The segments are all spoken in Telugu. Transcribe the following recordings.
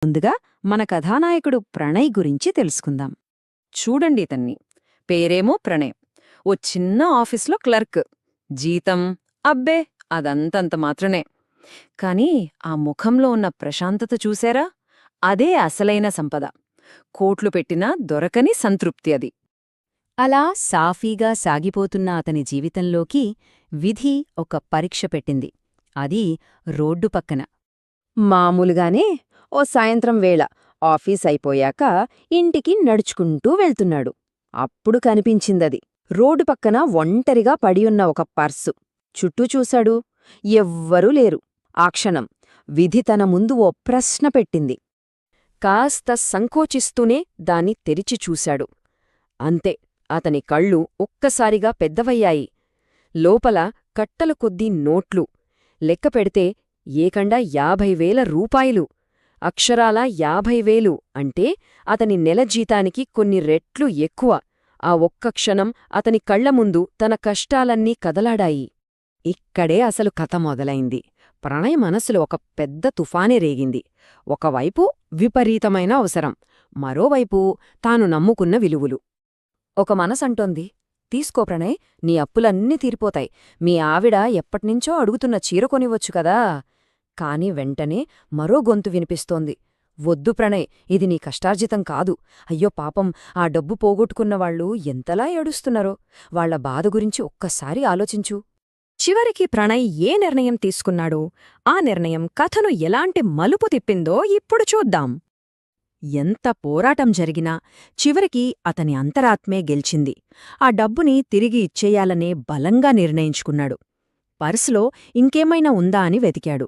ముందుగా మన కథానాయకుడు ప్రణయ్ గురించి తెలుసుకుందాం. చూడండి ఇతన్ని. పేరేమో ప్రణయ్. ఓ చిన్న ఆఫీస్లో క్లర్క్. జీతం అబ్బే అదంతంత మాత్రమే. కాని ఆ ముఖంలో ఉన్న ప్రశాంతత చూశారా? అదే అసలైన సంపద. కోట్లు పెట్టినా దొరకని సంతృప్తి అది. అలా సాఫీగా సాగిపోతున్న అతని జీవితంలోకి విధి ఒక పరీక్ష పెట్టింది. అది రోడ్డు పక్కన. మామూలుగానే ఓ సాయంత్రం వేళ ఆఫీస్ అయిపోయాక ఇంటికి నడుచుకుంటూ వెళ్తున్నాడు. అప్పుడు కనిపించిందది. రోడ్డు పక్కన ఒంటరిగా పడియున్న ఒక పర్సు. చుట్టూ చూశాడు. ఎవ్వరూ లేరు. ఆ క్షణం విధి తన ముందు ఓ ప్రశ్న పెట్టింది. కాస్త సంకోచిస్తూనే దాన్ని తెరిచి చూశాడు. అంతే, అతని కళ్ళు ఒక్కసారిగా పెద్దవయ్యాయి. లోపల కట్టల కొద్దీ నోట్లు. లెక్క పెడితే ఏకండా 50,000 రూపాయలు. అక్షరాలా 50,000 అంటే అతని నెల జీతానికి కొన్ని రెట్లు ఎక్కువ. ఆ ఒక్క క్షణం అతని కళ్ల ముందు తన కష్టాలన్నీ కదలాడాయి. ఇక్కడే అసలు కథ మొదలైంది. ప్రణయ్ మనసులో ఒక పెద్ద తుఫానే రేగింది. ఒకవైపు విపరీతమైన అవసరం, మరోవైపు తాను నమ్ముకున్న విలువలు. ఒక మనసంటోంది, తీసుకో ప్రణయ్, నీ అప్పులన్నీ తీరిపోతాయి. మీ ఆవిడ ఎప్పటినుంచో అడుగుతున్న చీర కొనివచ్చు కదా. కాని వెంటనే మరో గొంతు వినిపిస్తోంది. వద్దు ప్రణయ్, ఇది నీ కష్టార్జితం కాదు. అయ్యో పాపం, ఆ డబ్బు పోగొట్టుకున్నవాళ్లు ఎంతలా ఏడుస్తున్నారో. వాళ్ల బాధ గురించి ఒక్కసారి ఆలోచించు. చివరికి ప్రణయ్ ఏ నిర్ణయం తీసుకున్నాడో, ఆ నిర్ణయం కథను ఎలాంటి మలుపు తిప్పిందో ఇప్పుడు చూద్దాం. ఎంత పోరాటం జరిగినా చివరికి అతని అంతరాత్మే గెలిచింది. ఆ డబ్బుని తిరిగి ఇచ్చేయాలనే బలంగా నిర్ణయించుకున్నాడు. పర్సులో ఇంకేమైనా ఉందా అని వెతికాడు.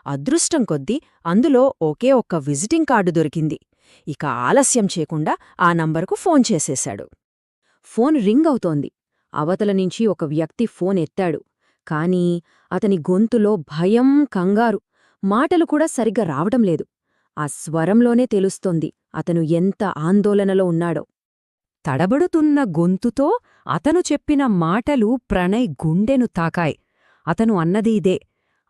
అదృష్టం కొద్దీ అందులో ఒకే ఒక్క విజిటింగ్ కార్డు దొరికింది. ఇక ఆలస్యం చేయకుండా ఆ నంబరుకు ఫోన్ చేసేశాడు. ఫోన్ రింగ్ అవుతోంది. అవతల నుంచి ఒక వ్యక్తి ఫోన్ ఎత్తాడు. కానీ అతని గొంతులో భయం, కంగారు. మాటలు కూడా సరిగ్గా రావటం లేదు. ఆ స్వరంలోనే తెలుస్తోంది అతను ఎంత ఆందోళనలో ఉన్నాడో. తడబడుతున్న గొంతుతో అతను చెప్పిన మాటలు ప్రణయ్ గుండెను తాకాయ్. అతను అన్నది ఇదే: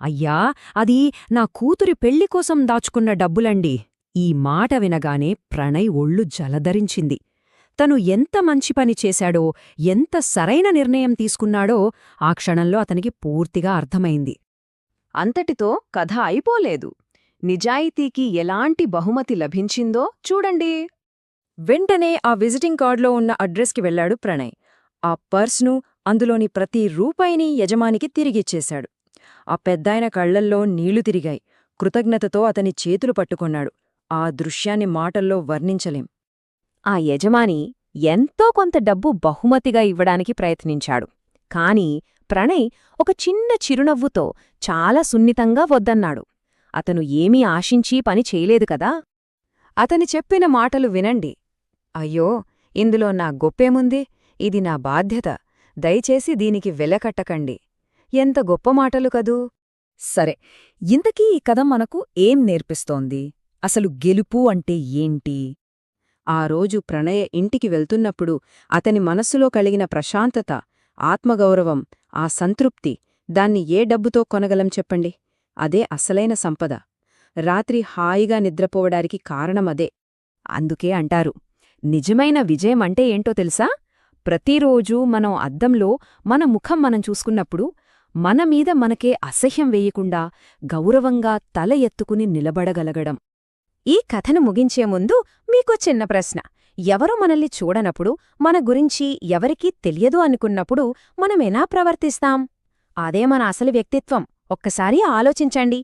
అయ్యా, అది నా కూతురి పెళ్లికోసం దాచుకున్న డబ్బులండి. ఈ మాట వినగానే ప్రణయ్ ఒళ్ళు జలధరించింది. తను ఎంత మంచి పని చేశాడో, ఎంత సరైన నిర్ణయం తీసుకున్నాడో ఆ క్షణంలో అతనికి పూర్తిగా అర్థమైంది. అంతటితో కథ అయిపోలేదు. నిజాయితీకి ఎలాంటి బహుమతి లభించిందో చూడండి. వెంటనే ఆ విజిటింగ్ కార్డులో ఉన్న అడ్రస్కి వెళ్లాడు ప్రణయ్. ఆ పర్స్ను, అందులోని ప్రతి రూపాయిని యజమానికి తిరిగిచ్చేశాడు. ఆ పెద్దాయన కళ్లల్లో నీళ్లు తిరిగాయి. కృతజ్ఞతతో అతని చేతులు పట్టుకొన్నాడు. ఆ దృశ్యాన్ని మాటల్లో వర్ణించలేం. ఆ యజమాని ఎంతో కొంత డబ్బు బహుమతిగా ఇవ్వడానికి ప్రయత్నించాడు. కాని ప్రణయ్ ఒక చిన్న చిరునవ్వుతో చాలా సున్నితంగా వద్దన్నాడు. అతను ఏమీ ఆశించి పని చేయలేదు కదా. అతని చెప్పిన మాటలు వినండి. అయ్యో, ఇందులో నా గొప్పేముంది? ఇది నా బాధ్యత. దయచేసి దీనికి వెలకట్టకండి. ఎంత గొప్ప మాటలు కదూ. సరే, ఇంతకీ ఈ కథ మనకు ఏం నేర్పిస్తోంది? అసలు గెలుపు అంటే ఏంటి? ఆ రోజు ప్రణయ ఇంటికి వెళ్తున్నప్పుడు అతని మనస్సులో కలిగిన ప్రశాంతత, ఆత్మగౌరవం, ఆ సంతృప్తి, దాన్ని ఏ డబ్బుతో కొనగలం చెప్పండి? అదే అసలైన సంపద. రాత్రి హాయిగా నిద్రపోవడానికి కారణమదే. అందుకే అంటారు, నిజమైన విజయం అంటే ఏంటో తెలుసా? ప్రతిరోజూ మనం అద్దంలో మన ముఖం మనం చూసుకున్నప్పుడు మనమీద మనకే అసహ్యం వేయకుండా గౌరవంగా తల ఎత్తుకుని నిలబడగలగడం. ఈ కథను ముగించే ముందు మీకో చిన్న ప్రశ్న. ఎవరూ మనల్ని చూడనప్పుడు, మన గురించి ఎవరికీ తెలియదు అనుకున్నప్పుడు మనమెలా ప్రవర్తిస్తాం? అదే మన అసలు వ్యక్తిత్వం. ఒక్కసారి ఆలోచించండి.